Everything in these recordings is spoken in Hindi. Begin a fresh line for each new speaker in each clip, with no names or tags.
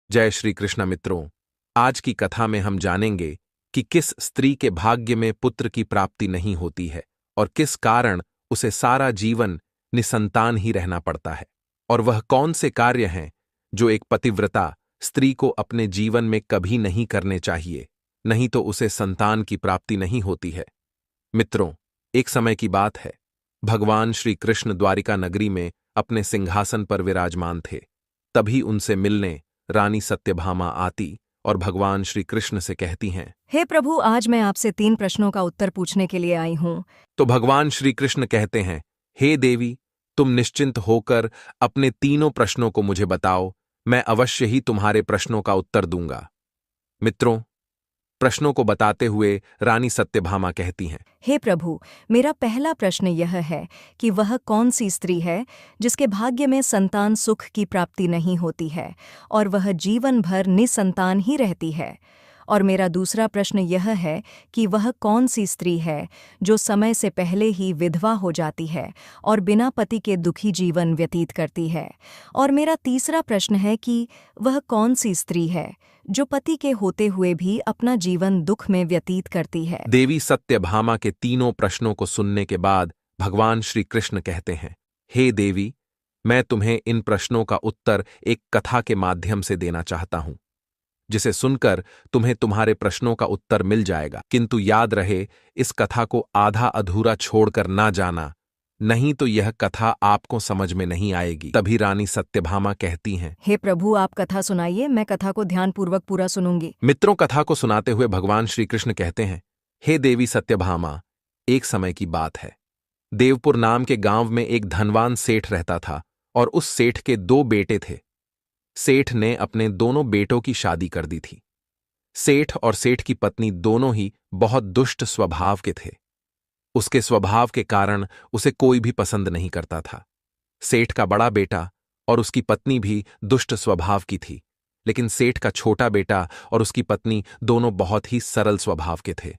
जय श्री कृष्ण मित्रों। आज की कथा में हम जानेंगे कि किस स्त्री के भाग्य में पुत्र की प्राप्ति नहीं होती है और किस कारण उसे सारा जीवन निसंतान ही रहना पड़ता है, और वह कौन से कार्य हैं जो एक पतिव्रता स्त्री को अपने जीवन में कभी नहीं करने चाहिए, नहीं तो उसे संतान की प्राप्ति नहीं होती है। मित्रों, एक समय की बात है, भगवान श्री कृष्ण द्वारिका नगरी में अपने सिंहासन पर विराजमान थे। तभी उनसे मिलने रानी सत्यभामा आती और भगवान श्री कृष्ण से कहती हैं,
हे प्रभु, आज मैं आपसे 3 प्रश्नों का उत्तर पूछने के लिए आई हूँ।
तो भगवान श्री कृष्ण कहते हैं, हे देवी, तुम निश्चिंत होकर अपने तीनों प्रश्नों को मुझे बताओ, मैं अवश्य ही तुम्हारे प्रश्नों का उत्तर दूंगा। मित्रों, प्रश्नों को बताते हुए रानी सत्यभामा कहती हैं,
हे प्रभु, मेरा पहला प्रश्न यह है कि वह कौन सी स्त्री है जिसके भाग्य में संतान सुख की प्राप्ति नहीं होती है और वह जीवन भर निसंतान ही रहती है। और मेरा दूसरा प्रश्न यह है कि वह कौन सी स्त्री है जो समय से पहले ही विधवा हो जाती है और बिना पति के दुखी जीवन व्यतीत करती है। और मेरा तीसरा प्रश्न है कि वह कौन सी स्त्री है जो पति के होते हुए भी अपना जीवन दुख में व्यतीत करती है।
देवी सत्यभामा के तीनों प्रश्नों को सुनने के बाद भगवान श्री कृष्ण कहते हैं, हे देवी, मैं तुम्हें इन प्रश्नों का उत्तर एक कथा के माध्यम से देना चाहता हूं, जिसे सुनकर तुम्हें तुम्हारे प्रश्नों का उत्तर मिल जाएगा। किंतु याद रहे, इस कथा को आधा अधूरा छोड़कर ना जाना, नहीं तो यह कथा आपको समझ में नहीं आएगी। तभी रानी सत्यभामा कहती हैं,
हे प्रभु, आप कथा सुनाइए, मैं कथा को ध्यानपूर्वक पूरा सुनूंगी।
मित्रों, कथा को सुनाते हुए भगवान श्री कृष्ण कहते हैं, हे देवी सत्यभामा, एक समय की बात है, देवपुर नाम के गांव में एक धनवान सेठ रहता था और उस सेठ के 2 बेटे थे। सेठ ने अपने दोनों बेटों की शादी कर दी थी। सेठ और सेठ की पत्नी दोनों ही बहुत दुष्ट स्वभाव के थे। उसके स्वभाव के कारण उसे कोई भी पसंद नहीं करता था। सेठ का बड़ा बेटा और उसकी पत्नी भी दुष्ट स्वभाव की थी, लेकिन सेठ का छोटा बेटा और उसकी पत्नी दोनों बहुत ही सरल स्वभाव के थे।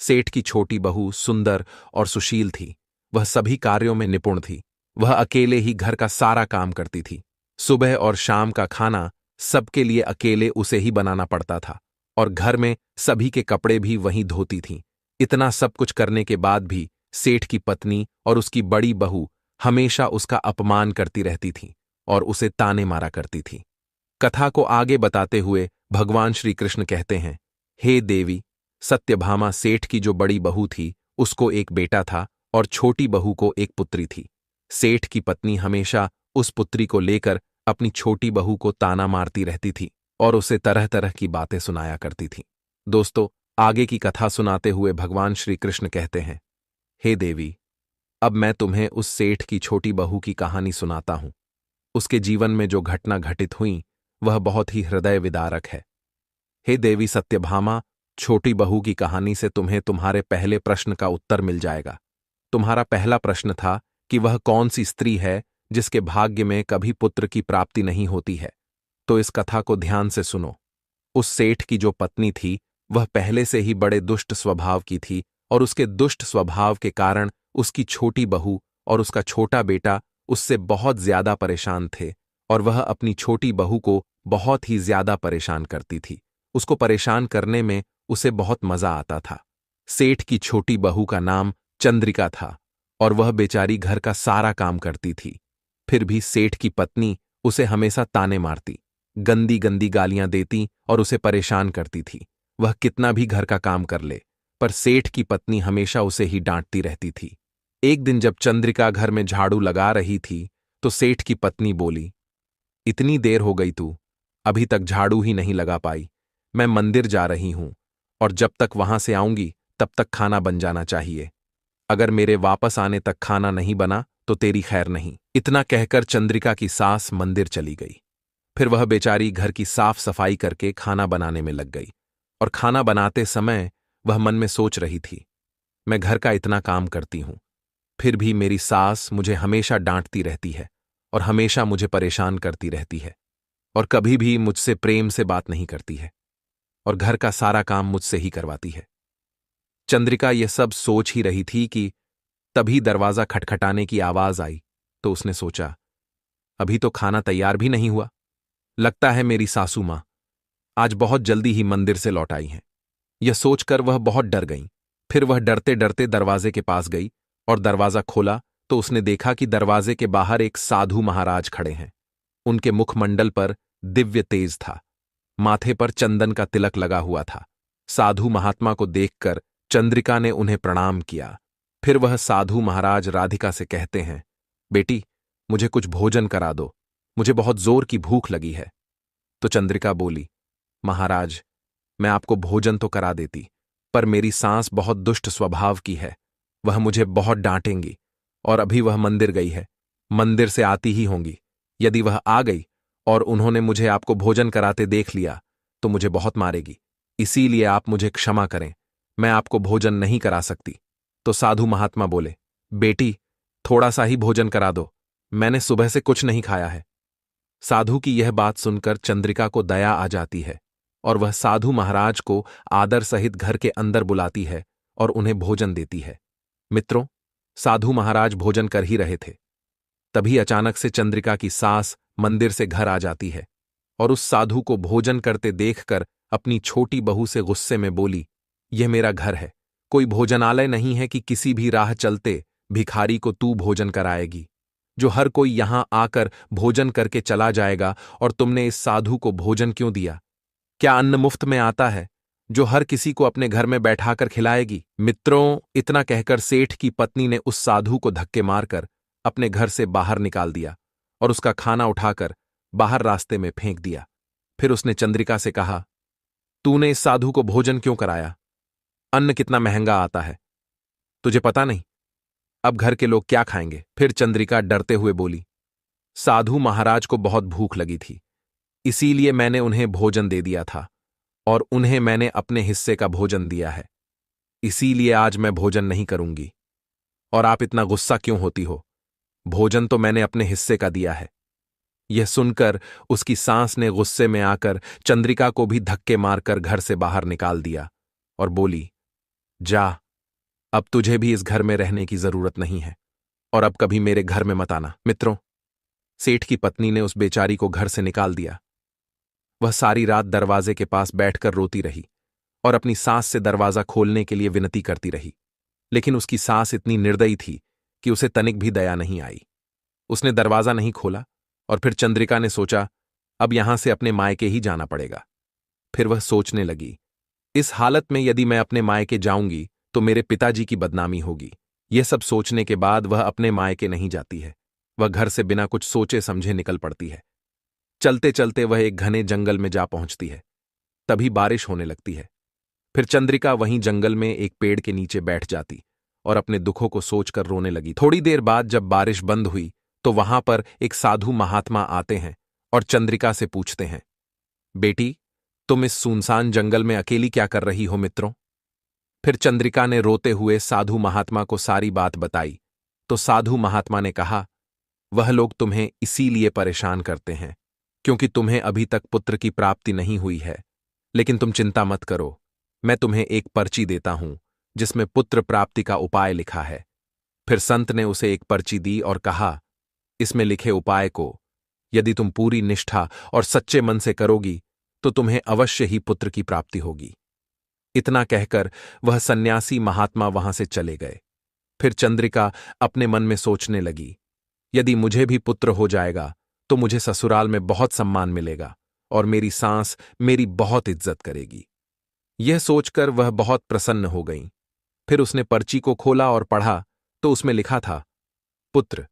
सेठ की छोटी बहू सुंदर और सुशील थी। वह सभी कार्यों में निपुण थी। वह अकेले ही घर का सारा काम करती थी। सुबह और शाम का खाना सबके लिए अकेले उसे ही बनाना पड़ता था और घर में सभी के कपड़े भी वही धोती थीं। इतना सब कुछ करने के बाद भी सेठ की पत्नी और उसकी बड़ी बहू हमेशा उसका अपमान करती रहती थीं और उसे ताने मारा करती थीं। कथा को आगे बताते हुए भगवान श्री कृष्ण कहते हैं, हे देवी सत्यभामा, सेठ की जो बड़ी बहू थी उसको एक बेटा था और छोटी बहू को एक पुत्री थी। सेठ की पत्नी हमेशा उस पुत्री को लेकर अपनी छोटी बहू को ताना मारती रहती थी और उसे तरह तरह की बातें सुनाया करती थी। दोस्तों, आगे की कथा सुनाते हुए भगवान श्री कृष्ण कहते हैं, हे देवी, अब मैं तुम्हें उस सेठ की छोटी बहू की कहानी सुनाता हूं। उसके जीवन में जो घटना घटित हुई वह बहुत ही हृदय विदारक है। हे देवी सत्यभामा, छोटी बहू की कहानी से तुम्हें तुम्हारे पहले प्रश्न का उत्तर मिल जाएगा। तुम्हारा पहला प्रश्न था कि वह कौन सी स्त्री है जिसके भाग्य में कभी पुत्र की प्राप्ति नहीं होती है। तो इस कथा को ध्यान से सुनो। उस सेठ की जो पत्नी थी वह पहले से ही बड़े दुष्ट स्वभाव की थी और उसके दुष्ट स्वभाव के कारण उसकी छोटी बहू और उसका छोटा बेटा उससे बहुत ज्यादा परेशान थे और वह अपनी छोटी बहू को बहुत ही ज्यादा परेशान करती थी। उसको परेशान करने में उसे बहुत मजा आता था। सेठ की छोटी बहू का नाम चंद्रिका था और वह बेचारी घर का सारा काम करती थी। फिर भी सेठ की पत्नी उसे हमेशा ताने मारती, गंदी गंदी गालियां देती और उसे परेशान करती थी। वह कितना भी घर का काम कर ले, पर सेठ की पत्नी हमेशा उसे ही डांटती रहती थी। एक दिन जब चंद्रिका घर में झाड़ू लगा रही थी तो सेठ की पत्नी बोली, इतनी देर हो गई तू अभी तक झाड़ू ही नहीं लगा पाई। मैं मंदिर जा रही हूं और जब तक वहां से आऊंगी तब तक खाना बन जाना चाहिए। अगर मेरे वापस आने तक खाना नहीं बना तो तेरी खैर नहीं। इतना कहकर चंद्रिका की सास मंदिर चली गई। फिर वह बेचारी घर की साफ सफाई करके खाना बनाने में लग गई और खाना बनाते समय वह मन में सोच रही थी, मैं घर का इतना काम करती हूं, फिर भी मेरी सास मुझे हमेशा डांटती रहती है और हमेशा मुझे परेशान करती रहती है और कभी भी मुझसे प्रेम से बात नहीं करती है और घर का सारा काम मुझसे ही करवाती है। चंद्रिका यह सब सोच ही रही थी कि तभी दरवाजा खटखटाने की आवाज आई तो उसने सोचा, अभी तो खाना तैयार भी नहीं हुआ, लगता है मेरी सासू मां आज बहुत जल्दी ही मंदिर से लौट आई हैं। यह सोचकर वह बहुत डर गईं। फिर वह डरते डरते दरवाजे के पास गई और दरवाजा खोला तो उसने देखा कि दरवाजे के बाहर एक साधु महाराज खड़े हैं। उनके मुखमंडल पर दिव्य तेज था, माथे पर चंदन का तिलक लगा हुआ था। साधु महात्मा को देखकर चंद्रिका ने उन्हें प्रणाम किया। फिर वह साधु महाराज राधिका से कहते हैं, बेटी, मुझे कुछ भोजन करा दो, मुझे बहुत जोर की भूख लगी है। तो चंद्रिका बोली, महाराज, मैं आपको भोजन तो करा देती, पर मेरी सांस बहुत दुष्ट स्वभाव की है, वह मुझे बहुत डांटेंगी, और अभी वह मंदिर गई है, मंदिर से आती ही होंगी। यदि वह आ गई और उन्होंने मुझे आपको भोजन कराते देख लिया तो मुझे बहुत मारेगी, इसीलिए आप मुझे क्षमा करें, मैं आपको भोजन नहीं करा सकती। तो साधु महात्मा बोले, बेटी, थोड़ा सा ही भोजन करा दो, मैंने सुबह से कुछ नहीं खाया है। साधु की यह बात सुनकर चंद्रिका को दया आ जाती है और वह साधु महाराज को आदर सहित घर के अंदर बुलाती है और उन्हें भोजन देती है। मित्रों, साधु महाराज भोजन कर ही रहे थे, तभी अचानक से चंद्रिका की सास मंदिर से घर आ जाती है और उस साधु को भोजन करते देखकर अपनी छोटी बहू से गुस्से में बोली, यह मेरा घर है, कोई भोजनालय नहीं है कि किसी भी राह चलते भिखारी को तू भोजन कराएगी, जो हर कोई यहां आकर भोजन करके चला जाएगा, और तुमने इस साधु को भोजन क्यों दिया? क्या अन्न मुफ्त में आता है जो हर किसी को अपने घर में बैठाकर खिलाएगी? मित्रों, इतना कहकर सेठ की पत्नी ने उस साधु को धक्के मारकर अपने घर से बाहर निकाल दिया और उसका खाना उठाकर बाहर रास्ते में फेंक दिया। फिर उसने चंद्रिका से कहा, तूने इस साधु को भोजन क्यों कराया? अन्न कितना महंगा आता है, तुझे पता नहीं? अब घर के लोग क्या खाएंगे? फिर चंद्रिका डरते हुए बोली, साधु महाराज को बहुत भूख लगी थी, इसीलिए मैंने उन्हें भोजन दे दिया था और उन्हें मैंने अपने हिस्से का भोजन दिया है, इसीलिए आज मैं भोजन नहीं करूंगी। और आप इतना गुस्सा क्यों होती हो? भोजन तो मैंने अपने हिस्से का दिया है। यह सुनकर उसकी सांस ने गुस्से में आकर चंद्रिका को भी धक्के मारकर घर से बाहर निकाल दिया और बोली, जा, अब तुझे भी इस घर में रहने की जरूरत नहीं है और अब कभी मेरे घर में मत आना। मित्रों, सेठ की पत्नी ने उस बेचारी को घर से निकाल दिया। वह सारी रात दरवाजे के पास बैठकर रोती रही और अपनी सास से दरवाजा खोलने के लिए विनती करती रही, लेकिन उसकी सास इतनी निर्दयी थी कि उसे तनिक भी दया नहीं आई। उसने दरवाजा नहीं खोला और फिर चंद्रिका ने सोचा, अब यहां से अपने मायके ही जाना पड़ेगा। फिर वह सोचने लगी, इस हालत में यदि मैं अपने मायके जाऊंगी तो मेरे पिताजी की बदनामी होगी। यह सब सोचने के बाद वह अपने मायके नहीं जाती है, वह घर से बिना कुछ सोचे समझे निकल पड़ती है। चलते चलते वह एक घने जंगल में जा पहुंचती है। तभी बारिश होने लगती है। फिर चंद्रिका वहीं जंगल में एक पेड़ के नीचे बैठ जाती और अपने दुखों को सोचकर रोने लगी। थोड़ी देर बाद जब बारिश बंद हुई तो वहां पर एक साधु महात्मा आते हैं और चंद्रिका से पूछते हैं, बेटी, तुम इस सुनसान जंगल में अकेली क्या कर रही हो? मित्रों, फिर चंद्रिका ने रोते हुए साधु महात्मा को सारी बात बताई तो साधु महात्मा ने कहा, वह लोग तुम्हें इसीलिए परेशान करते हैं क्योंकि तुम्हें अभी तक पुत्र की प्राप्ति नहीं हुई है, लेकिन तुम चिंता मत करो, मैं तुम्हें एक पर्ची देता हूं जिसमें पुत्र प्राप्ति का उपाय लिखा है। फिर संत ने उसे एक पर्ची दी और कहा, इसमें लिखे उपाय को यदि तुम पूरी निष्ठा और सच्चे मन से करोगी तो तुम्हें अवश्य ही पुत्र की प्राप्ति होगी। इतना कहकर वह सन्यासी महात्मा वहां से चले गए। फिर चंद्रिका अपने मन में सोचने लगी, यदि मुझे भी पुत्र हो जाएगा तो मुझे ससुराल में बहुत सम्मान मिलेगा और मेरी सास मेरी बहुत इज्जत करेगी। यह सोचकर वह बहुत प्रसन्न हो गई। फिर उसने पर्ची को खोला और पढ़ा तो उसमें लिखा था, पुत्र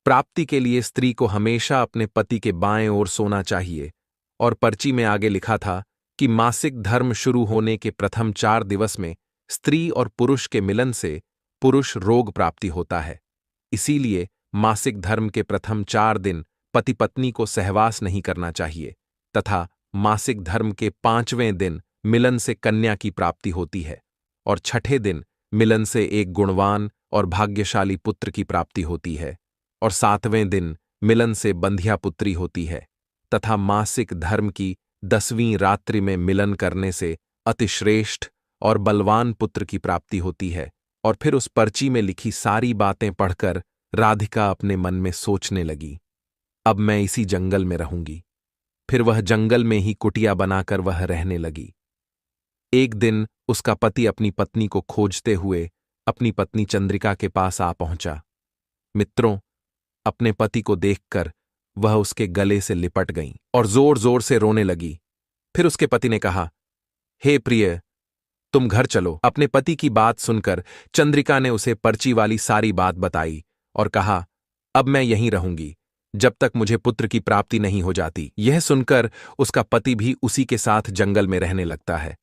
प्राप्ति के लिए स्त्री को हमेशा अपने पति के बाएं ओर सोना चाहिए, और पर्ची में आगे लिखा था कि मासिक धर्म शुरू होने के प्रथम 4 दिवस में स्त्री और पुरुष के मिलन से पुरुष रोग प्राप्ति होता है, इसीलिए मासिक धर्म के प्रथम 4 दिन पति पत्नी को सहवास नहीं करना चाहिए तथा मासिक धर्म के 5वें दिन मिलन से कन्या की प्राप्ति होती है और 6ठे दिन मिलन से एक गुणवान और भाग्यशाली पुत्र की प्राप्ति होती है और 7वें दिन मिलन से बंधिया पुत्री होती है तथा मासिक धर्म की 10वीं रात्रि में मिलन करने से अतिश्रेष्ठ और बलवान पुत्र की प्राप्ति होती है। और फिर उस पर्ची में लिखी सारी बातें पढ़कर राधिका अपने मन में सोचने लगी, अब मैं इसी जंगल में रहूंगी। फिर वह जंगल में ही कुटिया बनाकर वह रहने लगी। एक दिन उसका पति अपनी पत्नी को खोजते हुए अपनी पत्नी चंद्रिका के पास आ पहुंचा। मित्रों, अपने पति को देखकर वह उसके गले से लिपट गईं और जोर जोर से रोने लगी। फिर उसके पति ने कहा, हे प्रिय, तुम घर चलो। अपने पति की बात सुनकर चंद्रिका ने उसे पर्ची वाली सारी बात बताई और कहा, अब मैं यहीं रहूंगी जब तक मुझे पुत्र की प्राप्ति नहीं हो जाती। यह सुनकर उसका पति भी उसी के साथ जंगल में रहने लगता है।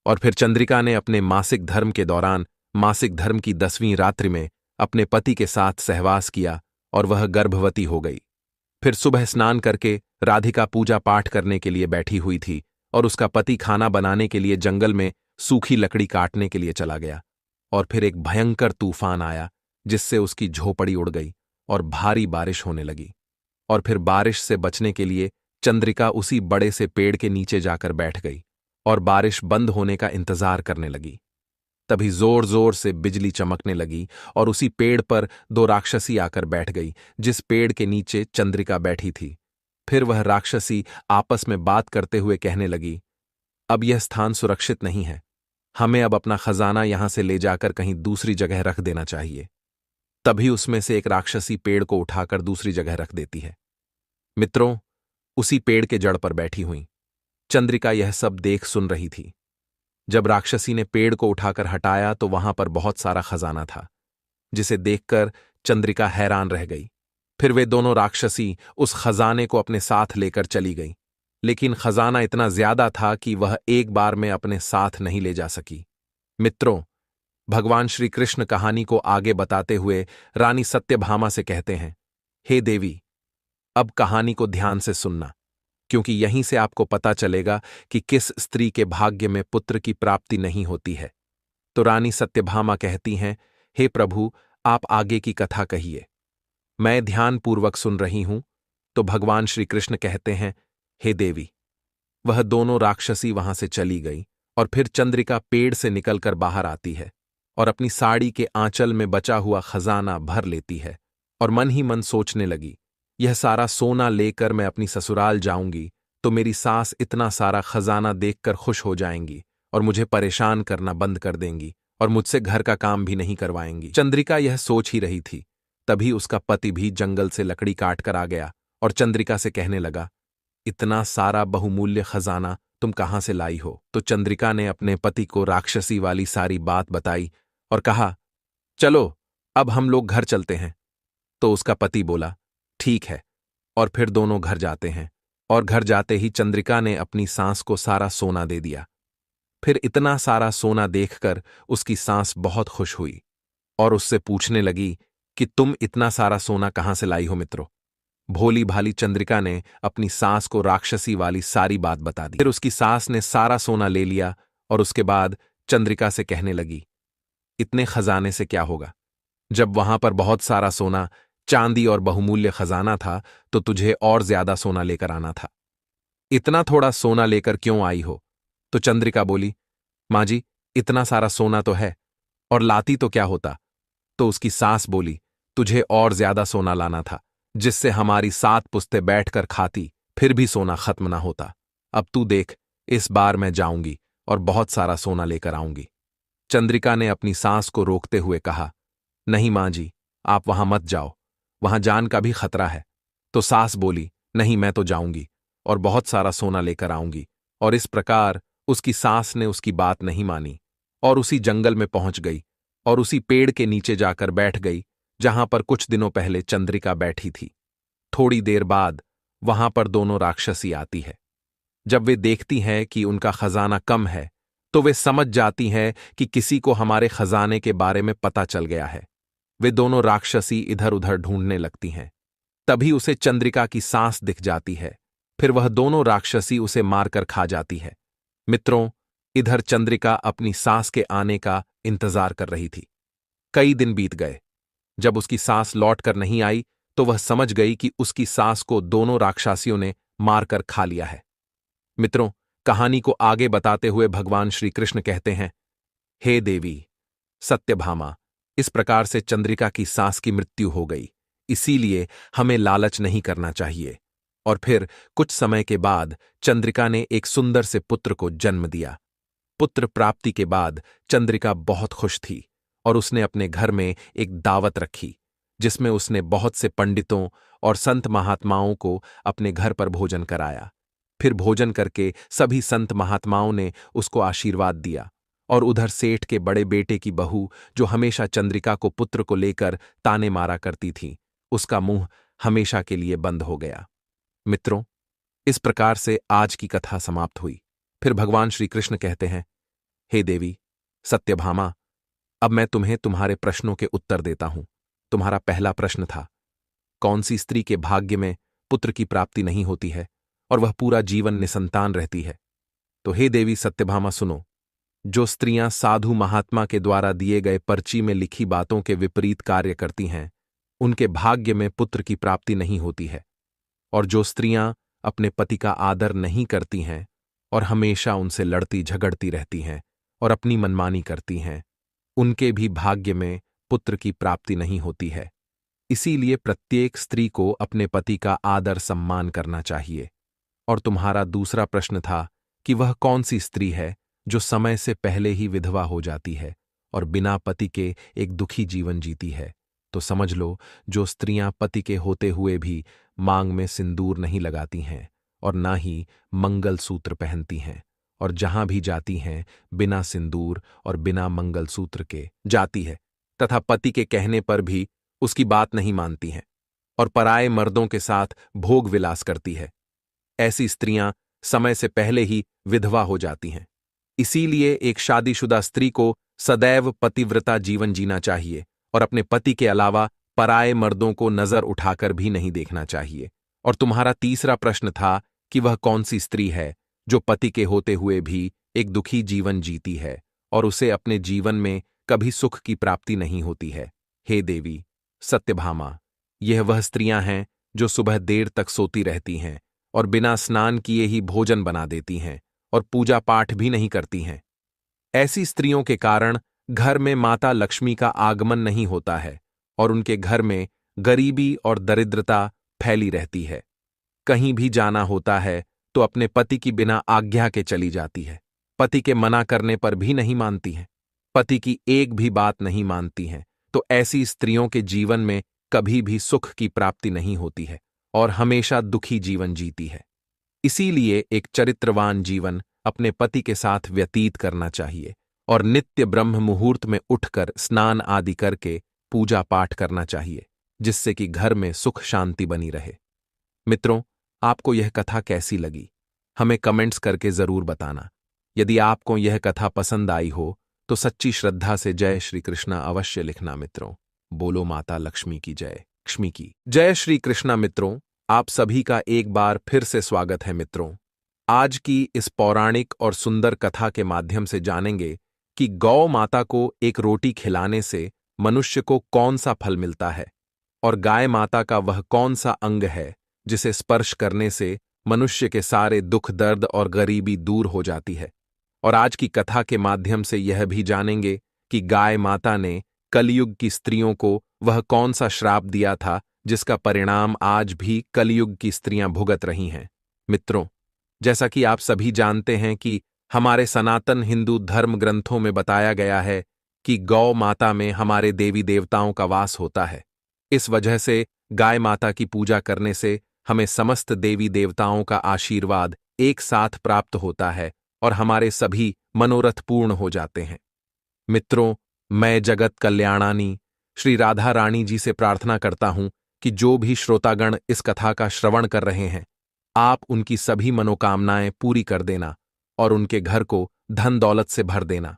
और फिर चंद्रिका ने अपने मासिक धर्म के दौरान मासिक धर्म की 10वीं रात्रि में अपने पति के साथ सहवास किया और वह गर्भवती हो गई। फिर सुबह स्नान करके राधिका पूजा पाठ करने के लिए बैठी हुई थी और उसका पति खाना बनाने के लिए जंगल में सूखी लकड़ी काटने के लिए चला गया। और फिर एक भयंकर तूफान आया जिससे उसकी झोपड़ी उड़ गई और भारी बारिश होने लगी। और फिर बारिश से बचने के लिए चंद्रिका उसी बड़े से पेड़ के नीचे जाकर बैठ गई और बारिश बंद होने का इंतजार करने लगी। तभी जोर जोर से बिजली चमकने लगी और उसी पेड़ पर 2 राक्षसी आकर बैठ गई जिस पेड़ के नीचे चंद्रिका बैठी थी। फिर वह राक्षसी आपस में बात करते हुए कहने लगी, अब यह स्थान सुरक्षित नहीं है, हमें अब अपना खजाना यहां से ले जाकर कहीं दूसरी जगह रख देना चाहिए। तभी उसमें से एक राक्षसी पेड़ को उठाकर दूसरी जगह रख देती है। मित्रों, उसी पेड़ के जड़ पर बैठी हुई चंद्रिका यह सब देख सुन रही थी। जब राक्षसी ने पेड़ को उठाकर हटाया तो वहां पर बहुत सारा खजाना था, जिसे देखकर चंद्रिका हैरान रह गई। फिर वे दोनों राक्षसी उस खजाने को अपने साथ लेकर चली गईं, लेकिन खजाना इतना ज्यादा था कि वह एक बार में अपने साथ नहीं ले जा सकी। मित्रों, भगवान श्री कृष्ण कहानी को आगे बताते हुए रानी सत्यभामा से कहते हैं, हे देवी, अब कहानी को ध्यान से सुनना, क्योंकि यहीं से आपको पता चलेगा कि किस स्त्री के भाग्य में पुत्र की प्राप्ति नहीं होती है। तो रानी सत्यभामा कहती हैं, हे प्रभु, आप आगे की कथा कहिए, मैं ध्यानपूर्वक सुन रही हूं। तो भगवान श्री कृष्ण कहते हैं, हे देवी। वह दोनों राक्षसी वहां से चली गई और फिर चंद्रिका पेड़ से निकलकर बाहर आती है और अपनी साड़ी के आंचल में बचा हुआ खजाना भर लेती है और मन ही मन सोचने लगी, यह सारा सोना लेकर मैं अपनी ससुराल जाऊंगी तो मेरी सास इतना सारा खजाना देखकर खुश हो जाएंगी और मुझे परेशान करना बंद कर देंगी और मुझसे घर का काम भी नहीं करवाएंगी। चंद्रिका यह सोच ही रही थी, तभी उसका पति भी जंगल से लकड़ी काट कर आ गया और चंद्रिका से कहने लगा, इतना सारा बहुमूल्य खजाना तुम कहां से लाई हो? तो चंद्रिका ने अपने पति को राक्षसी वाली सारी बात बताई और कहा, चलो अब हम लोग घर चलते हैं। तो उसका पति बोला, ठीक है। और फिर दोनों घर जाते हैं और घर जाते ही चंद्रिका ने अपनी सास को सारा सोना दे दिया। फिर इतना सारा सोना देखकर उसकी सास बहुत खुश हुई और उससे पूछने लगी कि तुम इतना सारा सोना कहां से लाई हो मित्रों? भोली भाली चंद्रिका ने अपनी सास को राक्षसी वाली सारी बात बता दी। फिर उसकी सास ने सारा सोना ले लिया और उसके बाद चंद्रिका से कहने लगी, इतने खजाने से क्या होगा? जब वहां पर बहुत सारा सोना, चांदी और बहुमूल्य खजाना था तो तुझे और ज्यादा सोना लेकर आना था। इतना थोड़ा सोना लेकर क्यों आई हो? तो चंद्रिका बोली, मां जी, इतना सारा सोना तो है, और लाती तो क्या होता? तो उसकी सास बोली, तुझे और ज्यादा सोना लाना था, जिससे हमारी 7 पुश्तें बैठकर खाती, फिर भी सोना खत्म ना होता। अब तू देख, इस बार मैं जाऊंगी और बहुत सारा सोना लेकर आऊंगी। चंद्रिका ने अपनी सास को रोकते हुए कहा, नहीं मां जी, आप वहां मत जाओ, वहां जान का भी खतरा है। तो सास बोली, नहीं, मैं तो जाऊंगी और बहुत सारा सोना लेकर आऊंगी। और इस प्रकार उसकी सास ने उसकी बात नहीं मानी और उसी जंगल में पहुंच गई और उसी पेड़ के नीचे जाकर बैठ गई जहां पर कुछ दिनों पहले चंद्रिका बैठी थी। थोड़ी देर बाद वहां पर दोनों राक्षसी आती है। जब वे देखती हैं कि उनका खजाना कम है तो वे समझ जाती हैं कि किसी को हमारे खजाने के बारे में पता चल गया है। वे दोनों राक्षसी इधर उधर ढूंढने लगती हैं। तभी उसे चंद्रिका की सांस दिख जाती है। फिर वह दोनों राक्षसी उसे मारकर खा जाती है। मित्रों, इधर चंद्रिका अपनी सास के आने का इंतजार कर रही थी। कई दिन बीत गए। जब उसकी सास लौट कर नहीं आई तो वह समझ गई कि उसकी सास को दोनों राक्षसियों ने मारकर खा लिया है। मित्रों, कहानी को आगे बताते हुए भगवान श्री कृष्ण कहते हैं, हे देवी सत्यभामा, इस प्रकार से चंद्रिका की सास की मृत्यु हो गई। इसीलिए हमें लालच नहीं करना चाहिए और फिर कुछ समय के बाद चंद्रिका ने एक सुंदर से पुत्र को जन्म दिया। पुत्र प्राप्ति के बाद चंद्रिका बहुत खुश थी और उसने अपने घर में एक दावत रखी, जिसमें उसने बहुत से पंडितों और संत महात्माओं को अपने घर पर भोजन कराया। फिर भोजन करके सभी संत महात्माओं ने उसको आशीर्वाद दिया और उधर सेठ के बड़े बेटे की बहू, जो हमेशा चंद्रिका को पुत्र को लेकर ताने मारा करती थी, उसका मुंह हमेशा के लिए बंद हो गया। मित्रों, इस प्रकार से आज की कथा समाप्त हुई। फिर भगवान श्री कृष्ण कहते हैं, हे देवी सत्यभामा, अब मैं तुम्हें तुम्हारे प्रश्नों के उत्तर देता हूं। तुम्हारा पहला प्रश्न था, कौन सी स्त्री के भाग्य में पुत्र की प्राप्ति नहीं होती है और वह पूरा जीवन निसंतान रहती है? तो हे देवी सत्यभामा सुनो, जो स्त्रियां साधु महात्मा के द्वारा दिए गए पर्ची में लिखी बातों के विपरीत कार्य करती हैं, उनके भाग्य में पुत्र की प्राप्ति नहीं होती है। और जो स्त्रियां अपने पति का आदर नहीं करती हैं और हमेशा उनसे लड़ती झगड़ती रहती हैं और अपनी मनमानी करती हैं, उनके भी भाग्य में पुत्र की प्राप्ति नहीं होती है। इसीलिए प्रत्येक स्त्री को अपने पति का आदर सम्मान करना चाहिए। और तुम्हारा दूसरा प्रश्न था कि वह कौन सी स्त्री है जो समय से पहले ही विधवा हो जाती है और बिना पति के एक दुखी जीवन जीती है? तो समझ लो, जो स्त्रियां पति के होते हुए भी मांग में सिंदूर नहीं लगाती हैं और ना ही मंगल सूत्र पहनती हैं और जहां भी जाती हैं बिना सिंदूर और बिना मंगल सूत्र के जाती है, तथा पति के कहने पर भी उसकी बात नहीं मानती हैं और पराये मर्दों के साथ भोग विलास करती है, ऐसी स्त्रियां समय से पहले ही विधवा हो जाती हैं। इसीलिए एक शादीशुदा स्त्री को सदैव पतिव्रता जीवन जीना चाहिए और अपने पति के अलावा पराये मर्दों को नजर उठाकर भी नहीं देखना चाहिए। और तुम्हारा तीसरा प्रश्न था कि वह कौन सी स्त्री है जो पति के होते हुए भी एक दुखी जीवन जीती है और उसे अपने जीवन में कभी सुख की प्राप्ति नहीं होती है। हे देवी सत्यभामा, यह वह स्त्रियां हैं जो सुबह देर तक सोती रहती हैं और बिना स्नान किए ही भोजन बना देती हैं और पूजा पाठ भी नहीं करती हैं। ऐसी स्त्रियों के कारण घर में माता लक्ष्मी का आगमन नहीं होता है और उनके घर में गरीबी और दरिद्रता फैली रहती है। कहीं भी जाना होता है तो अपने पति की बिना आज्ञा के चली जाती है, पति के मना करने पर भी नहीं मानती हैं, पति की एक भी बात नहीं मानती हैं। तो ऐसी स्त्रियों के जीवन में कभी भी सुख की प्राप्ति नहीं होती है और हमेशा दुखी जीवन जीती है। इसीलिए एक चरित्रवान जीवन अपने पति के साथ व्यतीत करना चाहिए और नित्य ब्रह्म मुहूर्त में उठकर स्नान आदि करके पूजा पाठ करना चाहिए, जिससे कि घर में सुख शांति बनी रहे। मित्रों, आपको यह कथा कैसी लगी हमें कमेंट्स करके जरूर बताना। यदि आपको यह कथा पसंद आई हो तो सच्ची श्रद्धा से जय श्री कृष्णा अवश्य लिखना। मित्रों, बोलो माता लक्ष्मी की जय, लक्ष्मी की जय श्री कृष्णा। मित्रों, आप सभी का एक बार फिर से स्वागत है। मित्रों, आज की इस पौराणिक और सुंदर कथा के माध्यम से जानेंगे कि गौ माता को एक रोटी खिलाने से मनुष्य को कौन सा फल मिलता है और गाय माता का वह कौन सा अंग है जिसे स्पर्श करने से मनुष्य के सारे दुख दर्द और गरीबी दूर हो जाती है। और आज की कथा के माध्यम से यह भी जानेंगे कि गाय माता ने कलयुग की स्त्रियों को वह कौन सा श्राप दिया था जिसका परिणाम आज भी कलयुग की स्त्रियां भुगत रही हैं। मित्रों, जैसा कि आप सभी जानते हैं कि हमारे सनातन हिंदू धर्म ग्रंथों में बताया गया है कि गौ माता में हमारे देवी देवताओं का वास होता है। इस वजह से गाय माता की पूजा करने से हमें समस्त देवी देवताओं का आशीर्वाद एक साथ प्राप्त होता है और हमारे सभी मनोरथ पूर्ण हो जाते हैं। मित्रों, मैं जगत कल्याणानी श्री राधा रानी जी से प्रार्थना करता हूं कि जो भी श्रोतागण इस कथा का श्रवण कर रहे हैं, आप उनकी सभी मनोकामनाएं पूरी कर देना और उनके घर को धन दौलत से भर देना।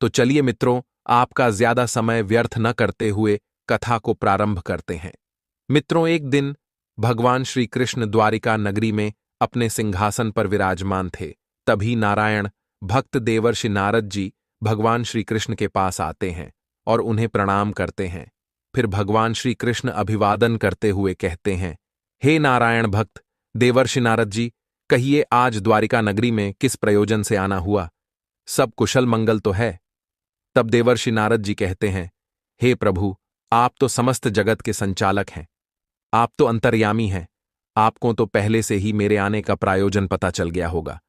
तो चलिए मित्रों, आपका ज्यादा समय व्यर्थ न करते हुए कथा को प्रारंभ करते हैं। मित्रों, एक दिन भगवान श्री कृष्ण द्वारिका नगरी में अपने सिंहासन पर विराजमान थे। तभी नारायण भक्त देवर्षि नारद जी भगवान श्री कृष्ण के पास आते हैं और उन्हें प्रणाम करते हैं। फिर भगवान श्री कृष्ण अभिवादन करते हुए कहते हैं, हे नारायण भक्त देवर्षि नारद जी, कहिए आज द्वारिका नगरी में किस प्रयोजन से आना हुआ? सब कुशल मंगल तो है? तब देवर्षि नारद जी कहते हैं, हे प्रभु, आप तो समस्त जगत के संचालक हैं, आप तो अंतर्यामी हैं, आपको तो पहले से ही मेरे आने का प्रयोजन पता चल गया होगा,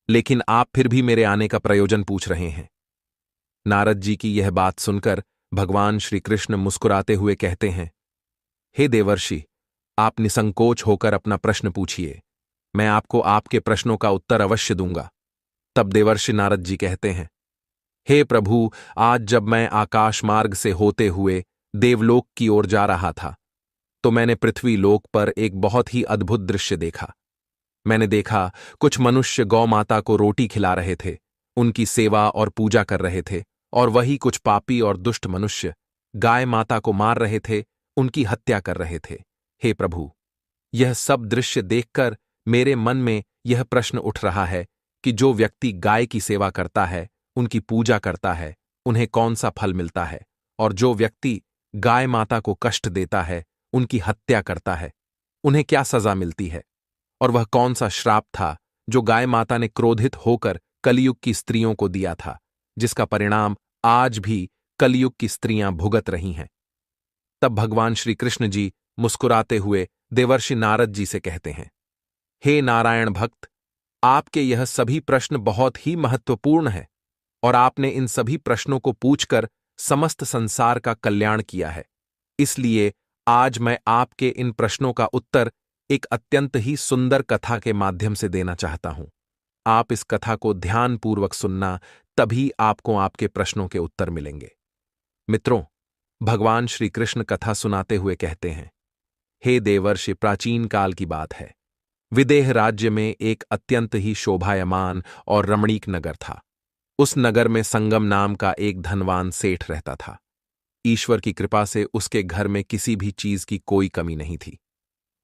लेकिन आप फिर भी मेरे आने का प्रयोजन पूछ रहे हैं। नारद जी की यह बात सुनकर भगवान श्री कृष्ण मुस्कुराते हुए कहते हैं, हे देवर्षि, आप निसंकोच होकर अपना प्रश्न पूछिए। मैं आपको आपके प्रश्नों का उत्तर अवश्य दूंगा। तब देवर्षि नारद जी कहते हैं, हे प्रभु, आज जब मैं आकाश मार्ग से होते हुए देवलोक की ओर जा रहा था, तो मैंने पृथ्वी लोक पर एक बहुत ही अद्भुत दृश्य देखा। मैंने देखा कुछ मनुष्य गौ माता को रोटी खिला रहे थे, उनकी सेवा और पूजा कर रहे थे, और वही कुछ पापी और दुष्ट मनुष्य गाय माता को मार रहे थे, उनकी हत्या कर रहे थे। हे प्रभु, यह सब दृश्य देखकर मेरे मन में यह प्रश्न उठ रहा है कि जो व्यक्ति गाय की सेवा करता है, उनकी पूजा करता है, उन्हें कौन सा फल मिलता है, और जो व्यक्ति गाय माता को कष्ट देता है, उनकी हत्या करता है, उन्हें क्या सजा मिलती है, और वह कौन सा श्राप था जो गाय माता ने क्रोधित होकर कलयुग की स्त्रियों को दिया था, जिसका परिणाम आज भी कलयुग की स्त्रियां भुगत रही हैं। तब भगवान श्री कृष्ण जी मुस्कुराते हुए देवर्षि नारद जी से कहते हैं, हे नारायण भक्त, आपके यह सभी प्रश्न बहुत ही महत्वपूर्ण हैं, और आपने इन सभी प्रश्नों को पूछकर समस्त संसार का कल्याण किया है। इसलिए आज मैं आपके इन प्रश्नों का उत्तर एक अत्यंत ही सुंदर कथा के माध्यम से देना चाहता हूं। आप इस कथा को ध्यानपूर्वक सुनना, तभी आपको आपके प्रश्नों के उत्तर मिलेंगे। मित्रों, भगवान श्री कृष्ण कथा सुनाते हुए कहते हैं, हे देवर्षि, प्राचीन काल की बात है। विदेह राज्य में एक अत्यंत ही शोभायमान और रमणीक नगर था। उस नगर में संगम नाम का एक धनवान सेठ रहता था। ईश्वर की कृपा से उसके घर में किसी भी चीज की कोई कमी नहीं थी।